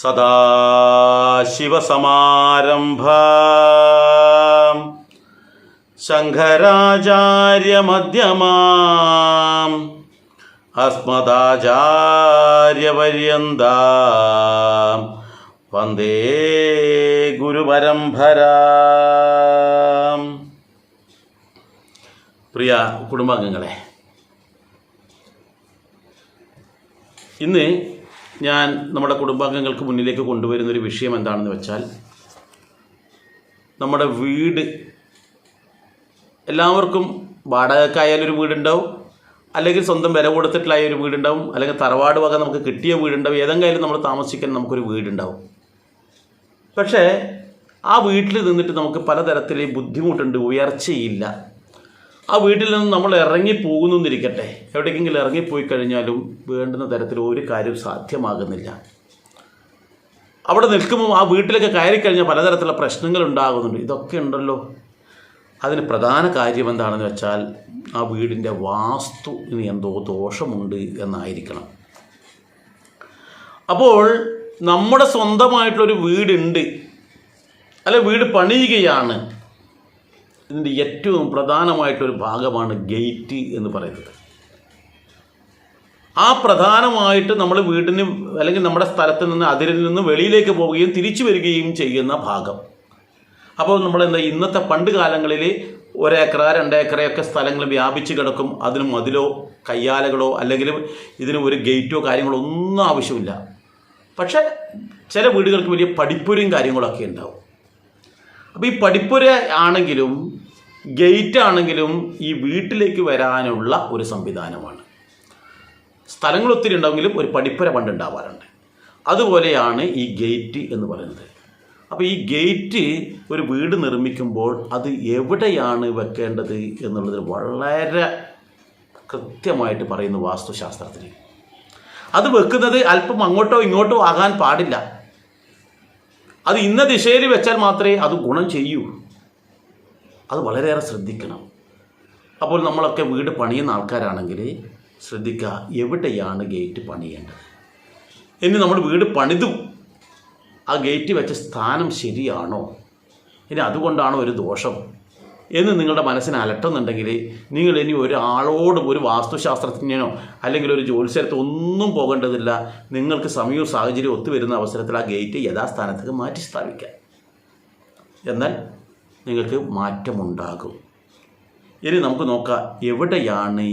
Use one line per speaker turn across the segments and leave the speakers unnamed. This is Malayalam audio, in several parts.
സദാശിവസമാരംഭാം ശങ്കരാചാര്യമധ്യമാം അസ്മദാചാര്യപര്യന്താം വന്ദേ ഗുരുപരമ്പരാം. പ്രിയ കുടുംബാംഗങ്ങളെ, ഇന്ന് ഞാൻ നമ്മുടെ കുടുംബാംഗങ്ങൾക്ക് മുന്നിലേക്ക് കൊണ്ടുവരുന്നൊരു വിഷയം എന്താണെന്ന് വെച്ചാൽ, നമ്മുടെ വീട് എല്ലാവർക്കും വാടകയ്ക്കായാലൊരു വീടുണ്ടാവും, അല്ലെങ്കിൽ സ്വന്തം വില കൊടുത്തിട്ടുള്ള ഒരു വീടുണ്ടാവും, അല്ലെങ്കിൽ തറവാട് വക നമുക്ക് കിട്ടിയ വീടുണ്ടാവും, ഏതെങ്കിലും നമ്മൾ താമസിക്കാൻ നമുക്കൊരു വീടുണ്ടാവും. പക്ഷേ ആ വീട്ടിൽ നിന്നിട്ട് നമുക്ക് പലതരത്തിൽ ബുദ്ധിമുട്ടുണ്ട്, ഉയർച്ചയില്ല. ആ വീട്ടിൽ നിന്ന് നമ്മൾ ഇറങ്ങിപ്പോകുന്നിരിക്കട്ടെ, എവിടേക്കെങ്കിലും ഇറങ്ങിപ്പോയി കഴിഞ്ഞാലും വേണ്ടുന്ന തരത്തിൽ ഒരു കാര്യം സാധ്യമാകുന്നില്ല. അവിടെ നിൽക്കുമ്പോൾ ആ വീട്ടിലൊക്കെ കയറിക്കഴിഞ്ഞാൽ പലതരത്തിലുള്ള പ്രശ്നങ്ങൾ ഉണ്ടാകുന്നുണ്ട്. ഇതൊക്കെ ഉണ്ടല്ലോ. അതിന് പ്രധാന കാര്യം എന്താണെന്ന് വെച്ചാൽ, ആ വീടിൻ്റെ വാസ്തു ഇനി എന്തോ ദോഷമുണ്ട് എന്നായിരിക്കണം. അപ്പോൾ നമ്മുടെ സ്വന്തമായിട്ടുള്ളൊരു വീടുണ്ട്, അല്ലെ വീട് പണിയുകയാണ്, ഇതിൻ്റെ ഏറ്റവും പ്രധാനമായിട്ടൊരു ഭാഗമാണ് ഗേറ്റ് എന്ന് പറയുന്നത്. ആ പ്രധാനമായിട്ട് നമ്മൾ വീടിന് അല്ലെങ്കിൽ നമ്മുടെ സ്ഥലത്ത് നിന്ന് അതിരിൽ നിന്ന് വെളിയിലേക്ക് പോവുകയും തിരിച്ചു വരികയും ചെയ്യുന്ന ഭാഗം. അപ്പോൾ നമ്മളെന്താ, ഇന്നത്തെ പണ്ട് കാലങ്ങളിൽ 1 ഏക്കർ 2 ഏക്കറൊക്കെ സ്ഥലങ്ങൾ വ്യാപിച്ച് കിടക്കും. അതിന് മതിലോ കയ്യാലകളോ അല്ലെങ്കിൽ ഇതിന് ഒരു ഗേറ്റോ കാര്യങ്ങളോ ഒന്നും ആവശ്യമില്ല. പക്ഷേ ചില വീടുകൾക്ക് വലിയ പടിപ്പുരയും കാര്യങ്ങളൊക്കെ ഉണ്ടാവും. അപ്പോൾ ഈ പടിപ്പുര ആണെങ്കിലും ഗേറ്റ് ആണെങ്കിലും ഈ വീട്ടിലേക്ക് വരാനുള്ള ഒരു സംവിധാനമാണ്. സ്ഥലങ്ങൾ ഒത്തിരി ഉണ്ടെങ്കിലും ഒരു പടിപ്പുര പണ്ടുണ്ടാവാറുണ്ട്. അതുപോലെയാണ് ഈ ഗേറ്റ് എന്ന് പറയുന്നത്. അപ്പോൾ ഈ ഗേറ്റ് ഒരു വീട് നിർമ്മിക്കുമ്പോൾ അത് എവിടെയാണ് വെക്കേണ്ടത് എന്നുള്ളത് വളരെ കൃത്യമായിട്ട് പറയുന്നു വാസ്തുശാസ്ത്രത്തിൽ. അത് വെക്കുന്നത് അല്പം അങ്ങോട്ടോ ഇങ്ങോട്ടോ ആകാൻ പാടില്ല. അത് ഇന്ന ദിശയിൽ വെച്ചാൽ മാത്രമേ അത് ഗുണം ചെയ്യൂ. അത് വളരെയേറെ ശ്രദ്ധിക്കണം. അപ്പോൾ നമ്മളൊക്കെ വീട് പണിയുന്ന ആൾക്കാരാണെങ്കിൽ ശ്രദ്ധിക്കുക, എവിടെയാണ് ഗേറ്റ് പണിയേണ്ടത്. ഇനി നമ്മൾ വീട് പണിതു, ആ ഗേറ്റ് വെച്ച സ്ഥാനം ശരിയാണോ, ഇനി അതുകൊണ്ടാണോ ഒരു ദോഷം എന്ന് നിങ്ങളുടെ മനസ്സിനെ അലട്ടുന്നുണ്ടെങ്കിൽ നിങ്ങൾ ഇനി ഒരാളോടും ഒരു വാസ്തുശാസ്ത്രജ്ഞനോ അല്ലെങ്കിൽ ഒരു ജ്യോത്സ്യരത്തോ ഒന്നും പോകേണ്ടതില്ല. നിങ്ങൾക്ക് സമയവും സാഹചര്യവും ഒത്തുവരുന്ന അവസരത്തിൽ ആ ഗേറ്റ് യഥാസ്ഥാനത്തേക്ക് മാറ്റി സ്ഥാപിക്കാം. എന്നാൽ നിങ്ങൾക്ക് മാറ്റമുണ്ടാകും. ഇനി നമുക്ക് നോക്കാം, എവിടെയാണ്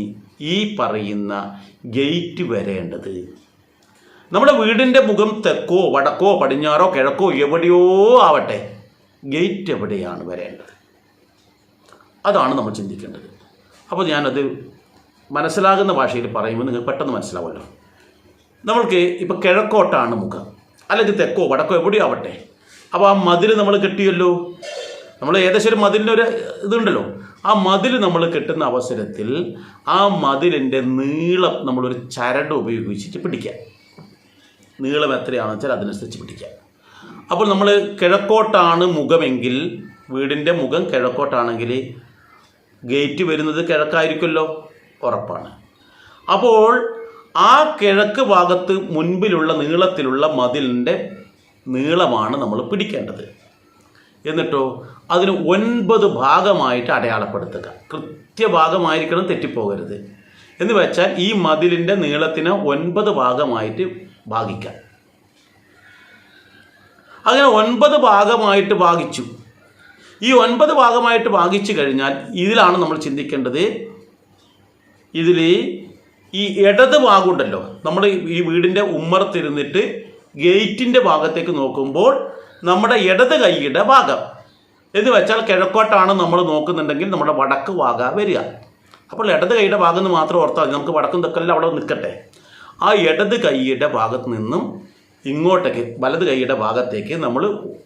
ഈ പറയുന്ന ഗേറ്റ് വരേണ്ടത്. നമ്മുടെ വീടിൻ്റെ മുഖം തെക്കോ വടക്കോ പടിഞ്ഞാറോ കിഴക്കോ എവിടെയോ ആവട്ടെ, ഗേറ്റ് എവിടെയാണ് വരേണ്ടത്, അതാണ് നമ്മൾ ചിന്തിക്കേണ്ടത്. അപ്പോൾ ഞാനത് മനസ്സിലാകുന്ന ഭാഷയിൽ പറയുമ്പോൾ നിങ്ങൾക്ക് പെട്ടെന്ന് മനസ്സിലാവുമല്ലോ. നമ്മൾക്ക് ഇപ്പോൾ കിഴക്കോട്ടാണ് മുഖം, അല്ലെങ്കിൽ തെക്കോ വടക്കോ എവിടെയോ ആവട്ടെ. അപ്പോൾ ആ മതിൽ നമ്മൾ കെട്ടിയല്ലോ. നമ്മൾ ഏകദേശം ഒരു മതിലിനൊരു ഇതുണ്ടല്ലോ. ആ മതിൽ നമ്മൾ കെട്ടുന്ന അവസരത്തിൽ ആ മതിലിൻ്റെ നീളം നമ്മളൊരു ചരട് ഉപയോഗിച്ചിട്ട് പിടിക്കാം. നീളം എത്രയാണെന്ന് വെച്ചാൽ അതിനനുസരിച്ച് പിടിക്കാം. അപ്പോൾ നമ്മൾ കിഴക്കോട്ടാണ് മുഖമെങ്കിൽ, വീടിൻ്റെ മുഖം കിഴക്കോട്ടാണെങ്കിൽ ഗേറ്റ് വരുന്നത് കിഴക്കായിരിക്കുമല്ലോ, ഉറപ്പാണ്. അപ്പോൾ ആ കിഴക്ക് ഭാഗത്ത് മുൻപിലുള്ള നീളത്തിലുള്ള മതിലിൻ്റെ നീളമാണ് നമ്മൾ പിടിക്കേണ്ടത്. എന്നിട്ടോ അതിന് 9 ഭാഗമായിട്ട് അടയാളപ്പെടുത്തുക. കൃത്യഭാഗമായിരിക്കണം, തെറ്റിപ്പോകരുത്. എന്ന് വെച്ചാൽ ഈ മതിലിൻ്റെ നീളത്തിന് 9 ഭാഗമായിട്ട് ഭാഗിക്കാം. അങ്ങനെ 9 ഭാഗമായിട്ട് ഭാഗിച്ചു. ഈ 9 ഭാഗമായിട്ട് ഭാഗിച്ചു കഴിഞ്ഞാൽ ഇതിലാണ് നമ്മൾ ചിന്തിക്കേണ്ടത്. ഇതിൽ ഈ ഇടത് ഭാഗമുണ്ടല്ലോ, നമ്മൾ ഈ വീടിൻ്റെ ഉമ്മറത്തിരുന്നിട്ട് ഗേറ്റിൻ്റെ ഭാഗത്തേക്ക് നോക്കുമ്പോൾ നമ്മുടെ ഇടത് കൈയുടെ ഭാഗം എന്ന് വെച്ചാൽ കിഴക്കോട്ടാണ് നമ്മൾ നോക്കുന്നുണ്ടെങ്കിൽ നമ്മുടെ വടക്ക് ഭാഗം വരിക. അപ്പോൾ ഇടത് കൈയുടെ ഭാഗം എന്ന് മാത്രം ഓർത്താൽ മതി. നമുക്ക് വടക്കും തെക്കെല്ലാം അവിടെ നിൽക്കട്ടെ. ആ ഇടത് കൈയുടെ ഭാഗത്ത് നിന്നും ഇങ്ങോട്ടേക്ക് വലത് കൈയുടെ ഭാഗത്തേക്ക് നമ്മൾ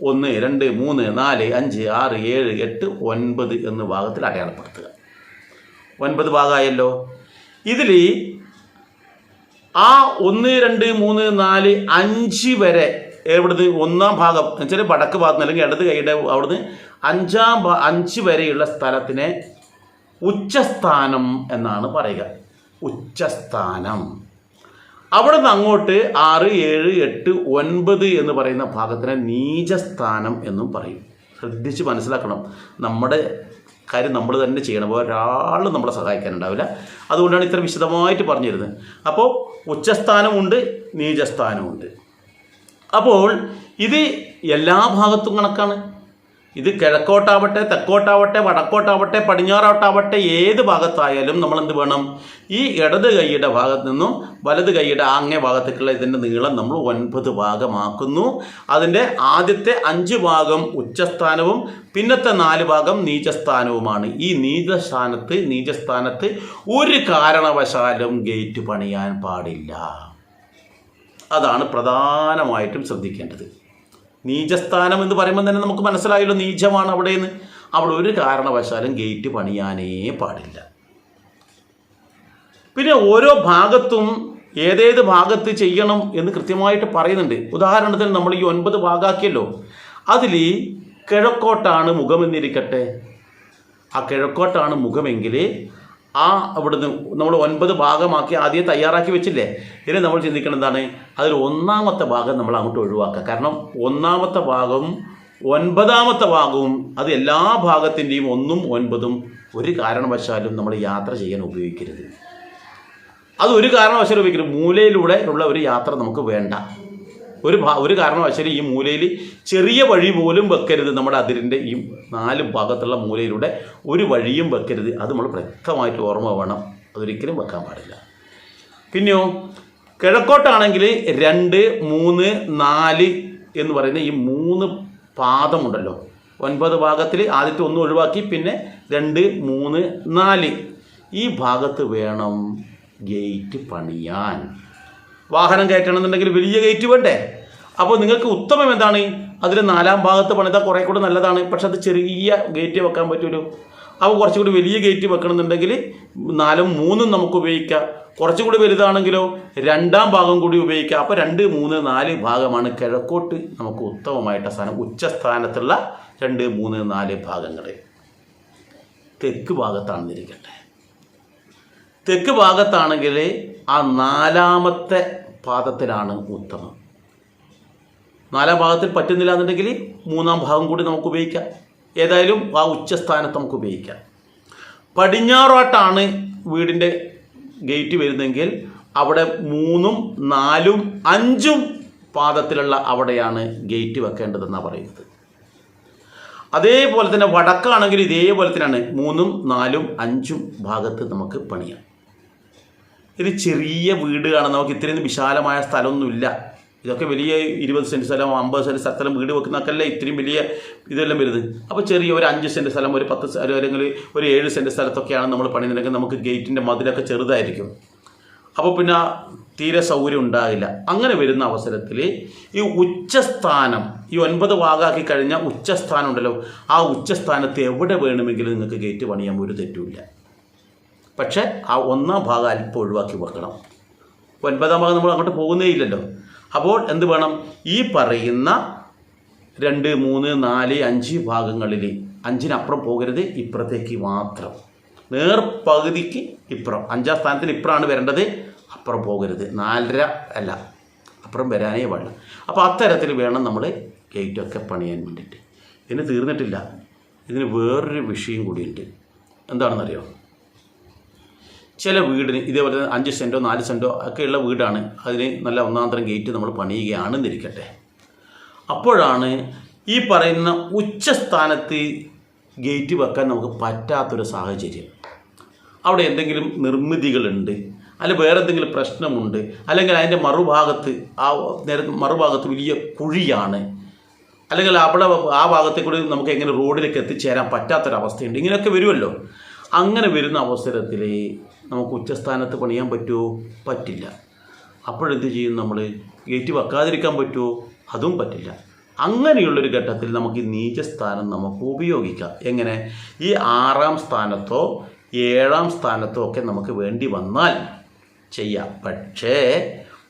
1, 2, 3, 4, 5, 6, 7, 8, 9 എന്ന ഭാഗത്തിൽ അടയാളപ്പെടുത്തുക. 9 ഭാഗമായല്ലോ. ഇതിൽ ആ 1, 2, 3, 4, 5 വരെ എവിടുന്ന് ഒന്നാം ഭാഗം എന്നുവെച്ചാൽ വടക്ക് ഭാഗത്ത് അല്ലെങ്കിൽ ഇടത് കൈയുടെ അവിടുന്ന് 5 വരെയുള്ള സ്ഥലത്തിനെ ഉച്ചസ്ഥാനം എന്നാണ് പറയുക. ഉച്ചസ്ഥാനം. അവിടെ നിന്ന് അങ്ങോട്ട് 6, 7, 8, 9 എന്ന് പറയുന്ന ഭാഗത്തിനെ നീചസ്ഥാനം എന്നും പറയും. ശ്രദ്ധിച്ച് മനസ്സിലാക്കണം. നമ്മുടെ കാര്യം നമ്മൾ തന്നെ ചെയ്യണം, ഒരാൾ നമ്മളെ സഹായിക്കാനുണ്ടാവില്ല. അതുകൊണ്ടാണ് ഇത്ര വിശദമായിട്ട് പറഞ്ഞു തരുന്നത്. അപ്പോൾ ഉച്ചസ്ഥാനമുണ്ട്, നീചസ്ഥാനമുണ്ട്. അപ്പോൾ ഇത് എല്ലാ ഭാഗത്തും കണക്കാണ്. ഇത് കിഴക്കോട്ടാവട്ടെ, തെക്കോട്ടാവട്ടെ, വടക്കോട്ടാവട്ടെ, പടിഞ്ഞാറോട്ടാവട്ടെ, ഏത് ഭാഗത്തായാലും നമ്മൾ എന്ത് വേണം, ഈ ഇടത് കൈയുടെ ഭാഗത്ത് നിന്നും വലത് കൈയുടെ അങ്ങേ ഭാഗത്തേക്കുള്ള ഇതിൻ്റെ നീളം നമ്മൾ 9 ഭാഗമാക്കുന്നു. അതിൻ്റെ ആദ്യത്തെ 5 ഭാഗം ഉച്ചസ്ഥാനവും പിന്നത്തെ 4 ഭാഗം നീചസ്ഥാനവുമാണ്. ഈ നീചസ്ഥാനത്ത് ഒരു കാരണവശാലും ഗേറ്റ് പണിയാൻ പാടില്ല. അതാണ് പ്രധാനമായിട്ടും ശ്രദ്ധിക്കേണ്ടത്. നീചസ്ഥാനം എന്ന് പറയുമ്പോൾ തന്നെ നമുക്ക് മനസ്സിലായല്ലോ, നീചമാണ് അവിടെ നിന്ന്. അവിടെ ഒരു കാരണവശാലും ഗേറ്റ് പണിയാനേ പാടില്ല. പിന്നെ ഓരോ ഭാഗത്തും ഏതേത് ഭാഗത്ത് ചെയ്യണം എന്ന് കൃത്യമായിട്ട് പറയുന്നുണ്ട്. ഉദാഹരണത്തിന് നമ്മൾ ഈ 9 ഭാഗമാക്കിയല്ലോ, അതിൽ കിഴക്കോട്ടാണ് മുഖമെന്നിരിക്കട്ടെ. ആ കിഴക്കോട്ടാണ് മുഖമെങ്കിൽ അവിടുന്ന് നമ്മൾ 9 ഭാഗമാക്കി ആദ്യം തയ്യാറാക്കി വെച്ചില്ലേ. ഇനി നമ്മൾ ചിന്തിക്കണം എന്താണ്, അതിൽ 1-ാമത്തെ ഭാഗം നമ്മൾ അങ്ങോട്ട് ഒഴിവാക്കുക. കാരണം 1-ാമത്തെ ഭാഗവും 9-ാമത്തെ ഭാഗവും അത് എല്ലാ ഭാഗത്തിൻ്റെയും 1ഉം 9ഉം ഒരു കാരണവശാലും നമ്മൾ യാത്ര ചെയ്യാൻ ഉപയോഗിക്കരുത്. അത് ഒരു കാരണവശാലും ഉപയോഗിക്കരുത്. മൂലയിലൂടെ ഉള്ള ഒരു യാത്ര നമുക്ക് വേണ്ട. ഒരു കാരണവശാലും ഈ മൂലയിൽ ചെറിയ വഴി പോലും വെക്കരുത്. നമ്മുടെ അതിരിൻ്റെ ഈ 4 ഭാഗത്തുള്ള മൂലയിലൂടെ ഒരു വഴിയും വെക്കരുത്. അത് നമ്മൾ വ്യക്തമായിട്ട് ഓർമ്മ വേണം. അതൊരിക്കലും വെക്കാൻ പാടില്ല. പിന്നെയോ കിഴക്കോട്ടാണെങ്കിൽ 2, 3, 4 എന്ന് പറയുന്ന ഈ 3 പാദമുണ്ടല്ലോ. 9 ഭാഗത്തിൽ ആദ്യത്തെ 1 ഒഴിവാക്കി, പിന്നെ 2, 3, 4 ഈ ഭാഗത്ത് വേണം ഗേറ്റ് പണിയാൻ. വാഹനം കയറ്റണമെന്നുണ്ടെങ്കിൽ വലിയ ഗേറ്റ് വേണ്ടേ? അപ്പോൾ നിങ്ങൾക്ക് ഉത്തമം എന്താണ്, അതിൽ 4-ാം ഭാഗത്ത് പണിതാൽ കുറേ കൂടെ നല്ലതാണ്. പക്ഷെ അത് ചെറിയ ഗേറ്റ് വെക്കാൻ പറ്റുമല്ലോ. അപ്പോൾ കുറച്ചുകൂടി വലിയ ഗേറ്റ് വെക്കണമെന്നുണ്ടെങ്കിൽ 4ഉം 3ഉം നമുക്ക് ഉപയോഗിക്കാം. കുറച്ചുകൂടി വലുതാണെങ്കിലോ 2-ാം ഭാഗം കൂടി ഉപയോഗിക്കാം. അപ്പോൾ 2, 3, 4 ഭാഗമാണ് കിഴക്കോട്ട് നമുക്ക് ഉത്തമമായിട്ട് സ്ഥാനം. ഉച്ചസ്ഥാനത്തുള്ള 2, 3, 4 ഭാഗങ്ങൾ. തെക്ക് ഭാഗത്താണെന്നിരിക്കട്ടെ. തെക്ക് ഭാഗത്താണെങ്കിൽ ആ 4-ാമത്തെ പാദത്തിലാണ് ഉത്തമം. 4-ാം ഭാഗത്തിൽ പറ്റുന്നില്ല എന്നുണ്ടെങ്കിൽ 3-ാം ഭാഗം കൂടി നമുക്ക് ഉപയോഗിക്കാം. ഏതായാലും ആ ഉച്ചസ്ഥാനത്ത് നമുക്ക് ഉപയോഗിക്കാം. പടിഞ്ഞാറോട്ടാണ് വീടിൻ്റെ ഗേറ്റ് വരുന്നതെങ്കിൽ അവിടെ 3ഉം 4ഉം 5ഉം പാദത്തിലുള്ള അവിടെയാണ് ഗേറ്റ് വെക്കേണ്ടതെന്നാണ് പറയുന്നത്. അതേപോലെ തന്നെ വടക്കാണെങ്കിൽ ഇതേപോലെ തന്നെയാണ് 3ഉം 4ഉം 5ഉം ഭാഗത്ത് നമുക്ക് പണിയാം. ഇത് ചെറിയ വീട് കാണാൻ നമുക്ക് ഇത്രയും വിശാലമായ സ്ഥലമൊന്നുമില്ല. ഇതൊക്കെ വലിയ 20 സെൻറ്റ് സ്ഥലം 50 സെൻറ്റ് സ്ഥലം വീട് വെക്കുന്നതൊക്കെയല്ലേ ഇത്രയും വലിയ ഇതെല്ലാം വരുന്നത്. അപ്പോൾ ചെറിയ ഒരു 5 സെൻറ്റ് സ്ഥലം, ഒരു 10 അല്ലെങ്കിൽ ഒരു 7 സെൻറ്റ് സ്ഥലത്തൊക്കെയാണ് നമ്മൾ പണിയുന്നുണ്ടെങ്കിൽ നമുക്ക് ഗേറ്റിൻ്റെ മതിലൊക്കെ ചെറുതായിരിക്കും. അപ്പോൾ പിന്നെ തീരെ സൗകര്യം ഉണ്ടാകില്ല. അങ്ങനെ വരുന്ന അവസരത്തിൽ ഈ ഉച്ചസ്ഥാനം, ഈ 9 ഭാഗമാക്കി കഴിഞ്ഞാൽ ഉച്ചസ്ഥാനം ഉണ്ടല്ലോ, ആ ഉച്ചസ്ഥാനത്ത് എവിടെ വേണമെങ്കിലും നിങ്ങൾക്ക് ഗേറ്റ് പണിയാൻ ഒരു തെറ്റുമില്ല. പക്ഷേ ആ 1-ാം ഭാഗം അല്പം ഒഴിവാക്കി വെക്കണം. 9-ാം ഭാഗം നമ്മൾ അങ്ങോട്ട് പോകുന്നേ ഇല്ലല്ലോ. അപ്പോൾ എന്ത് വേണം, ഈ പറയുന്ന 2, 3, 4, 5 ഭാഗങ്ങളിൽ 5-നപ്പുറം പോകരുത്, ഇപ്പുറത്തേക്ക് മാത്രം. നേർപകുതിക്ക് ഇപ്പുറം, 5-ാം സ്ഥാനത്തിന് ഇപ്പുറമാണ് വരേണ്ടത്, അപ്പുറം പോകരുത്. 4.5 അല്ല, അപ്പുറം വരാനേ പാടില്ല. അപ്പോൾ അത്തരത്തിൽ വേണം നമ്മൾ ഗേറ്റൊക്കെ പണിയാൻ വേണ്ടിയിട്ട്. ഇതിന് തീർന്നിട്ടില്ല. ഇതിന് വേറൊരു വിഷയം കൂടിയുണ്ട്. എന്താണെന്നറിയോ, ചില വീടിന് ഇതേപോലെ 5 സെൻറ്റോ 4 സെൻറ്റോ ഒക്കെയുള്ള വീടാണ്, അതിന് നല്ല 1-ാം ഗേറ്റ് നമ്മൾ പണിയുകയാണെന്നിരിക്കട്ടെ. അപ്പോഴാണ് ഈ പറയുന്ന ഉച്ചസ്ഥാനത്ത് ഗേറ്റ് വെക്കാൻ നമുക്ക് പറ്റാത്തൊരു സാഹചര്യം. അവിടെ എന്തെങ്കിലും നിർമ്മിതികളുണ്ട്, അല്ലെങ്കിൽ വേറെ എന്തെങ്കിലും പ്രശ്നമുണ്ട്, അല്ലെങ്കിൽ അതിൻ്റെ മറുഭാഗത്ത് വലിയ കുഴിയാണ്, അല്ലെങ്കിൽ അവിടെ ആ ഭാഗത്തെ കൂടി നമുക്ക് എങ്ങനെ റോഡിലേക്ക് എത്തിച്ചേരാൻ പറ്റാത്തൊരവസ്ഥയുണ്ട്. ഇങ്ങനെയൊക്കെ വരുമല്ലോ. അങ്ങനെ വരുന്ന അവസരത്തിൽ നമുക്ക് ഉച്ചസ്ഥാനത്ത് പണിയാൻ പറ്റുമോ? പറ്റില്ല. അപ്പോഴെന്ത് ചെയ്യും, നമ്മൾ ഗേറ്റ് വെക്കാതിരിക്കാൻ പറ്റുമോ? അതും പറ്റില്ല. അങ്ങനെയുള്ളൊരു ഘട്ടത്തിൽ നമുക്ക് ഈ നീചസ്ഥാനം നമുക്ക് ഉപയോഗിക്കാം. എങ്ങനെ? ഈ 6-ാം സ്ഥാനത്തോ 7-ാം സ്ഥാനത്തോ ഒക്കെ നമുക്ക് വേണ്ടി വന്നാൽ ചെയ്യാം. പക്ഷേ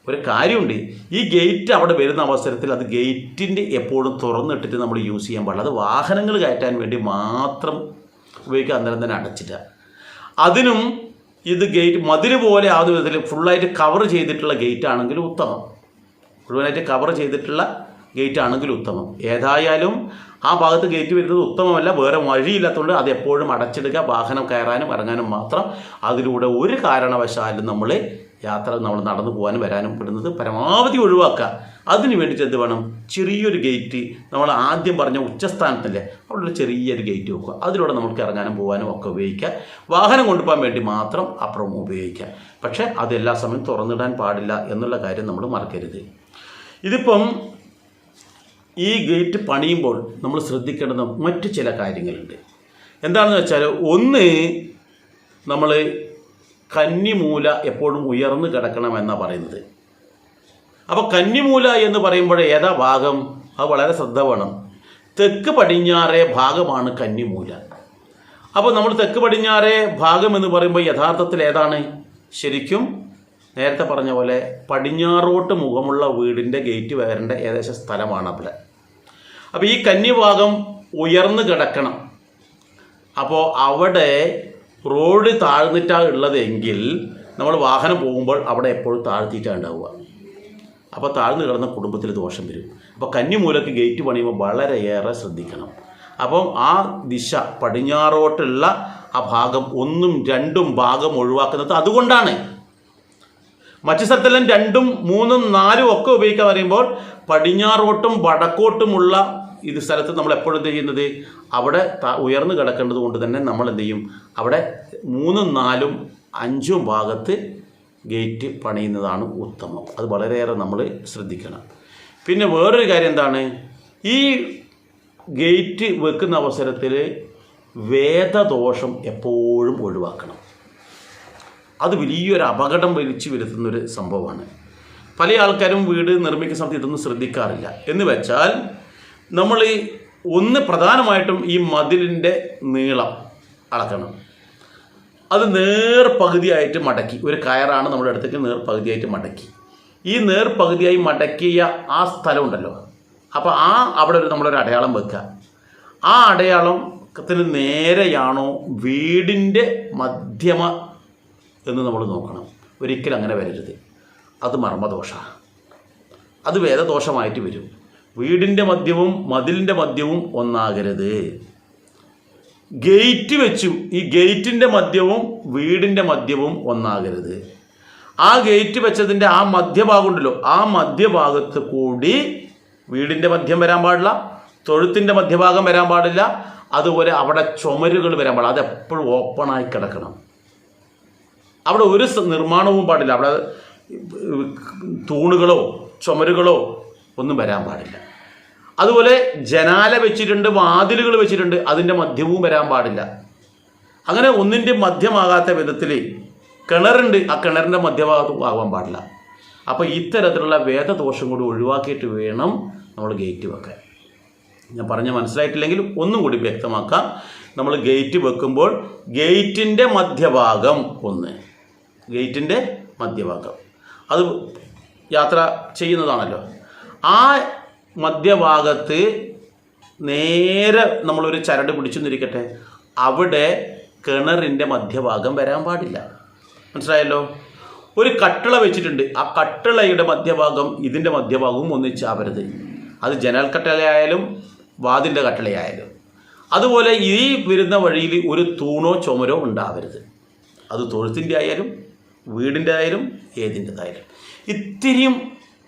ഒരു കാര്യമുണ്ട്, ഈ ഗേറ്റ് അവിടെ വരുന്ന അവസരത്തിൽ അത് ഗേറ്റിൻ്റെ എപ്പോഴും തുറന്നിട്ടിട്ട് നമ്മൾ യൂസ് ചെയ്യാൻ പാടില്ല. അത് വാഹനങ്ങൾ കയറ്റാൻ വേണ്ടി മാത്രം ഉപയോഗിക്കുക, അന്നേരം തന്നെ അടച്ചില്ല. അതിനും ഇത് ഗേറ്റ് മതിൽ പോലെ ആ വിധത്തിൽ ഫുള്ളായിട്ട് കവർ ചെയ്തിട്ടുള്ള ഗേറ്റ് ആണെങ്കിൽ ഉത്തമം. മുഴുവനായിട്ട് കവർ ചെയ്തിട്ടുള്ള ഗേറ്റ് ആണെങ്കിൽ ഉത്തമം. ഏതായാലും ആ ഭാഗത്ത് ഗേറ്റ് വരുന്നത് ഉത്തമമല്ല, വേറെ വഴിയില്ലാത്തതുകൊണ്ട് അത് എപ്പോഴും അടച്ചിടുക. വാഹനം കയറാനും ഇറങ്ങാനും മാത്രം. അതിലൂടെ ഒരു കാരണവശാലും നമ്മൾ നടന്നു പോകാനും വരാനും പെടുന്നത് പരമാവധി ഒഴിവാക്കുക. അതിന് വേണ്ടിയിട്ട് എന്ത് വേണം? ചെറിയൊരു ഗേറ്റ്, നമ്മൾ ആദ്യം പറഞ്ഞ ഉച്ചസ്ഥാനത്തല്ലേ, അവിടെ ഒരു ചെറിയൊരു ഗേറ്റ് വെക്കുക. അതിലൂടെ നമുക്ക് ഇറങ്ങാനും പോകാനും ഒക്കെ ഉപയോഗിക്കുക. വാഹനം കൊണ്ടുപോകാൻ വേണ്ടി മാത്രം അപ്പുറം ഉപയോഗിക്കുക. പക്ഷേ അത് എല്ലാ സമയവും തുറന്നിടാൻ പാടില്ല എന്നുള്ള കാര്യം നമ്മൾ മറക്കരുത്. ഇതിപ്പം ഈ ഗേറ്റ് പണിയുമ്പോൾ നമ്മൾ ശ്രദ്ധിക്കേണ്ടുന്ന മറ്റു ചില കാര്യങ്ങളുണ്ട്. എന്താണെന്ന് വെച്ചാൽ, ഒന്ന്, നമ്മൾ കന്നിമൂല എപ്പോഴും ഉയർന്നു കിടക്കണമെന്നാണ് പറയുന്നത്. അപ്പോൾ കന്നിമൂല എന്ന് പറയുമ്പോൾ ഏതാ ഭാഗം? അത് വളരെ ശ്രദ്ധ വേണം. തെക്ക് പടിഞ്ഞാറേ ഭാഗമാണ് കന്നിമൂല. അപ്പോൾ നമ്മൾ തെക്ക് പടിഞ്ഞാറേ ഭാഗം എന്ന് പറയുമ്പോൾ യഥാർത്ഥത്തിൽ ഏതാണ്? ശരിക്കും നേരത്തെ പറഞ്ഞ പോലെ പടിഞ്ഞാറോട്ട് മുഖമുള്ള വീടിൻ്റെ ഗേറ്റ് വരേണ്ട ഏകദേശം സ്ഥലമാണ് അവിടെ. അപ്പോൾ ഈ കന്നിഭാഗം ഉയർന്നു കിടക്കണം. അപ്പോൾ അവിടെ റോഡ് താഴ്ന്നിട്ടാണ് ഉള്ളതെങ്കിൽ നമ്മൾ വാഹനം പോകുമ്പോൾ അവിടെ എപ്പോഴും താഴ്ത്തിയിട്ടാണ് ഉണ്ടാവുക. അപ്പോൾ താഴ്ന്നു കിടന്ന കുടുംബത്തിൽ ദോഷം വരും. അപ്പോൾ കന്നിമൂലക്ക് ഗേറ്റ് പണിയുമ്പോൾ വളരെയേറെ ശ്രദ്ധിക്കണം. അപ്പം ആ ദിശ പടിഞ്ഞാറോട്ടുള്ള ആ ഭാഗം 1ഉം 2ഉം ഭാഗം ഒഴിവാക്കുന്നത് അതുകൊണ്ടാണ്. മറ്റു സ്ഥലത്തെല്ലാം 2ഉം 3ഉം 4ഉം ഒക്കെ ഉപയോഗിക്കാൻ പറയുമ്പോൾ പടിഞ്ഞാറോട്ടും വടക്കോട്ടുമുള്ള ഇത് സ്ഥലത്ത് നമ്മൾ എപ്പോഴും എന്ത് ചെയ്യുന്നത്? അവിടെ ഉയർന്നു കിടക്കേണ്ടത് കൊണ്ട് തന്നെ നമ്മൾ എന്ത് ചെയ്യും? അവിടെ 3ഉം 4ഉം 5ഉം ഭാഗത്ത് ഗേറ്റ് പണിയുന്നതാണ് ഉത്തമം. അത് വളരെയേറെ നമ്മൾ ശ്രദ്ധിക്കണം. പിന്നെ വേറൊരു കാര്യം എന്താണ്? ഈ ഗേറ്റ് വെക്കുന്ന അവസരത്തിൽ വേദദോഷം എപ്പോഴും ഒഴിവാക്കണം. അത് വലിയൊരു അപകടം വലിച്ചു വരുത്തുന്നൊരു സംഭവമാണ്. പല ആൾക്കാരും വീട് നിർമ്മിക്കുന്ന സമയത്ത് ഇതൊന്നും ശ്രദ്ധിക്കാറില്ല. എന്ന് വെച്ചാൽ നമ്മൾ ഒന്ന് പ്രധാനമായിട്ടും ഈ മതിലിൻ്റെ നീളം അളക്കണം. അത് നേർപകുതിയായിട്ട് മടക്കി, ഒരു കയറാണ് നമ്മുടെ അടുത്തേക്ക് നേർപകുതിയായിട്ട് മടക്കി. ഈ നേർപകുതിയായി മടക്കിയ ആ സ്ഥലമുണ്ടല്ലോ, അപ്പോൾ അവിടെ നമ്മളൊരു അടയാളം വെക്കുക. ആ അടയാളത്തിന് നേരെയാണോ വീടിൻ്റെ മധ്യമ എന്ന് നമ്മൾ നോക്കണം. ഒരിക്കലും അങ്ങനെ വരരുത്. അത് മർമ്മദോഷമാണ്. അത് വേദദോഷമായിട്ട് വരും. വീടിൻ്റെ മധ്യവും മതിലിൻ്റെ മധ്യവും ഒന്നാകരുത്. ഗേറ്റ് വെച്ചു, ഈ ഗേറ്റിൻ്റെ മധ്യവും വീടിൻ്റെ മധ്യവും ഒന്നാകരുത്. ആ ഗേറ്റ് വെച്ചതിൻ്റെ ആ മധ്യഭാഗം ഉണ്ടല്ലോ, ആ മധ്യഭാഗത്ത് കൂടി വീടിൻ്റെ മധ്യം വരാൻ പാടില്ല, തൊഴുത്തിൻ്റെ മധ്യഭാഗം വരാൻ പാടില്ല, അതുപോലെ അവിടെ ചുമരുകൾ വരാൻ പാടില്ല. അതെപ്പോഴും ഓപ്പണായി കിടക്കണം. അവിടെ ഒരു നിർമ്മാണവും പാടില്ല. അവിടെ തൂണുകളോ ചുമരുകളോ ഒന്നും വരാൻ പാടില്ല. അതുപോലെ ജനാല വെച്ചിട്ടുണ്ട്, വാതിലുകൾ വെച്ചിട്ടുണ്ട്, അതിൻ്റെ മധ്യവും വരാൻ പാടില്ല. അങ്ങനെ ഒന്നിൻ്റെ മധ്യമാകാത്ത വിധത്തിൽ കിണറുണ്ട്, ആ കിണറിൻ്റെ മധ്യഭാഗത്തും ആകാൻ പാടില്ല. അപ്പോൾ ഇത്തരത്തിലുള്ള വേദദോഷം കൂടി ഒഴിവാക്കിയിട്ട് വേണം നമ്മൾ ഗേറ്റ് വെക്കാൻ. ഞാൻ പറഞ്ഞ മനസ്സിലായിട്ടില്ലെങ്കിൽ ഒന്നും കൂടി വ്യക്തമാക്കാം. നമ്മൾ ഗേറ്റ് വെക്കുമ്പോൾ ഗേറ്റിൻ്റെ മധ്യഭാഗം ഗേറ്റിൻ്റെ മധ്യഭാഗം അത് യാത്ര ചെയ്യുന്നതാണല്ലോ, ആ മധ്യഭാഗത്ത് നേരെ നമ്മളൊരു ചരട് പിടിച്ചെന്നിരിക്കട്ടെ, അവിടെ കിണറിൻ്റെ മധ്യഭാഗം വരാൻ പാടില്ല. മനസ്സിലായല്ലോ? ഒരു കട്ടിള വെച്ചിട്ടുണ്ട്, ആ കട്ടിളയുടെ മധ്യഭാഗം ഇതിൻ്റെ മധ്യഭാഗവും ഒന്നിച്ചാവരുത്. അത് ജനൽ കട്ടിളയായാലും വാതിൻ്റെ കട്ടിളയായാലും. അതുപോലെ ഈ വരുന്ന വഴിയിൽ ഒരു തൂണോ ചുമരോ ഉണ്ടാവരുത്. അത് തൊഴുത്തിൻ്റെ ആയാലും വീടിൻ്റെ ആയാലും ഏതിൻ്റെതായാലും. ഇത്തിരിയും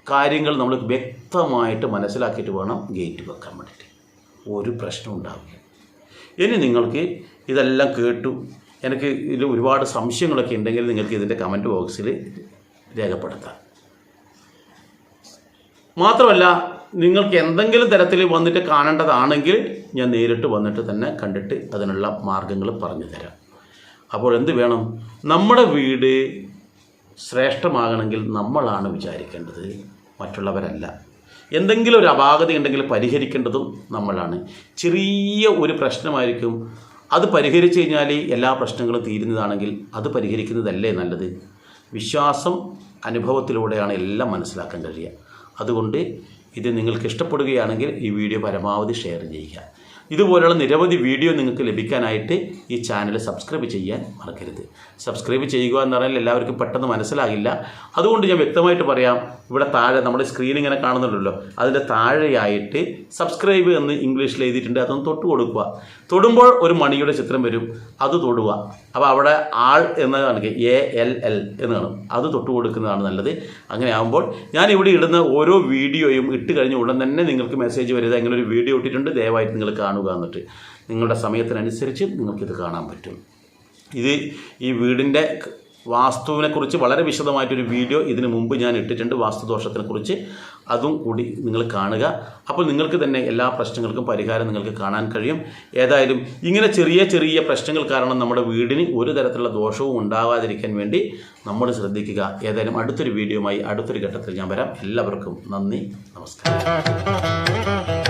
കാര്യങ്ങൾ നമ്മൾ വ്യക്തമായിട്ട് മനസ്സിലാക്കിയിട്ട് വേണം ഗേറ്റ് വെക്കാൻ വേണ്ടിയിട്ട്. ഒരു പ്രശ്നം ഉണ്ടാവില്ല. ഇനി നിങ്ങൾക്ക് ഇതെല്ലാം കേട്ടു, എനിക്ക് ഇതിൽ ഒരുപാട് സംശയങ്ങളൊക്കെ ഉണ്ടെങ്കിൽ നിങ്ങൾക്ക് ഇതിൻ്റെ കമൻറ്റ് ബോക്സിൽ രേഖപ്പെടുത്താം. മാത്രമല്ല, നിങ്ങൾക്ക് എന്തെങ്കിലും തരത്തിൽ വന്നിട്ട് കാണേണ്ടതാണെങ്കിൽ ഞാൻ നേരിട്ട് വന്നിട്ട് തന്നെ കണ്ടിട്ട് അതിനുള്ള മാർഗങ്ങൾ പറഞ്ഞു തരാം. അപ്പോൾ എന്ത് വേണം? നമ്മുടെ വീട് ശ്രേഷ്ഠമാകണമെങ്കിൽ നമ്മളാണ് വിചാരിക്കേണ്ടത്, മറ്റുള്ളവരല്ല. എന്തെങ്കിലും ഒരു അപാകത ഉണ്ടെങ്കിൽ പരിഹരിക്കേണ്ടതും നമ്മളാണ്. ചെറിയ ഒരു പ്രശ്നമായിരിക്കും, അത് പരിഹരിച്ചു കഴിഞ്ഞാൽ എല്ലാ പ്രശ്നങ്ങളും തീരുന്നതാണെങ്കിൽ അത് പരിഹരിക്കുന്നതല്ലേ നല്ലത്. വിശ്വാസം അനുഭവത്തിലൂടെയാണ് എല്ലാം മനസ്സിലാക്കാൻ കഴിയുക. അതുകൊണ്ട് ഇത് നിങ്ങൾക്ക് ഇഷ്ടപ്പെടുകയാണെങ്കിൽ ഈ വീഡിയോ പരമാവധി ഷെയർ ചെയ്യുക. ഇതുപോലുള്ള നിരവധി വീഡിയോ നിങ്ങൾക്ക് ലഭിക്കാനായിട്ട് ഈ ചാനൽ സബ്സ്ക്രൈബ് ചെയ്യാൻ മറക്കരുത്. സബ്സ്ക്രൈബ് ചെയ്യുക എന്ന് പറഞ്ഞാൽ എല്ലാവർക്കും പെട്ടെന്ന് മനസ്സിലാകില്ല. അതുകൊണ്ട് ഞാൻ വ്യക്തമായിട്ട് പറയാം, ഇവിടെ താഴെ നമ്മുടെ സ്ക്രീൻ ഇങ്ങനെ കാണുന്നുണ്ടല്ലോ, അതിൻ്റെ താഴെയായിട്ട് സബ്സ്ക്രൈബ് എന്ന് ഇംഗ്ലീഷിൽ എഴുതിയിട്ടുണ്ട്. അതൊന്ന് തൊട്ട് കൊടുക്കുക. തൊടുമ്പോൾ ഒരു മണിയുടെ ചിത്രം വരും, അത് തൊടുക. അപ്പോൾ അവിടെ ആൾ എന്ന് കാണിക്കുക, ALL എന്ന് കാണും, അത് തൊട്ട് കൊടുക്കുന്നതാണ് നല്ലത്. അങ്ങനെ ആകുമ്പോൾ ഞാൻ ഇവിടെ ഇടുന്ന ഓരോ വീഡിയോയും ഇട്ട് കഴിഞ്ഞ ഉടൻ തന്നെ നിങ്ങൾക്ക് മെസ്സേജ് വരുന്നത് ഇങ്ങനെ ഒരു വീഡിയോ ഇട്ടിട്ടുണ്ട്, ദയവായിട്ട് നിങ്ങൾ കാണുക എന്നിട്ട് നിങ്ങളുടെ സമയത്തിനനുസരിച്ച് നിങ്ങൾക്കിത് കാണാൻ പറ്റും. ഈ വീടിൻ്റെ വാസ്തുവിനെക്കുറിച്ച് വളരെ വിശദമായിട്ടൊരു വീഡിയോ ഇതിനു മുമ്പ് ഞാൻ ഇട്ടിട്ടുണ്ട്, വാസ്തുദോഷത്തിനെക്കുറിച്ച്. അതും കൂടി നിങ്ങൾ കാണുക. അപ്പോൾ നിങ്ങൾക്ക് തന്നെ എല്ലാ പ്രശ്നങ്ങൾക്കും പരിഹാരം നിങ്ങൾക്ക് കാണാൻ കഴിയും. ഏതായാലും ഇങ്ങനെ ചെറിയ ചെറിയ പ്രശ്നങ്ങൾ കാരണം നമ്മുടെ വീടിന് ഒരു തരത്തിലുള്ള ദോഷവും ഉണ്ടാകാതിരിക്കാൻ വേണ്ടി നമ്മൾ ശ്രദ്ധിക്കുക. ഏതായാലും അടുത്തൊരു വീഡിയോയുമായി അടുത്തൊരു ഘട്ടത്തിൽ ഞാൻ വരാം. എല്ലാവർക്കും നന്ദി, നമസ്കാരം.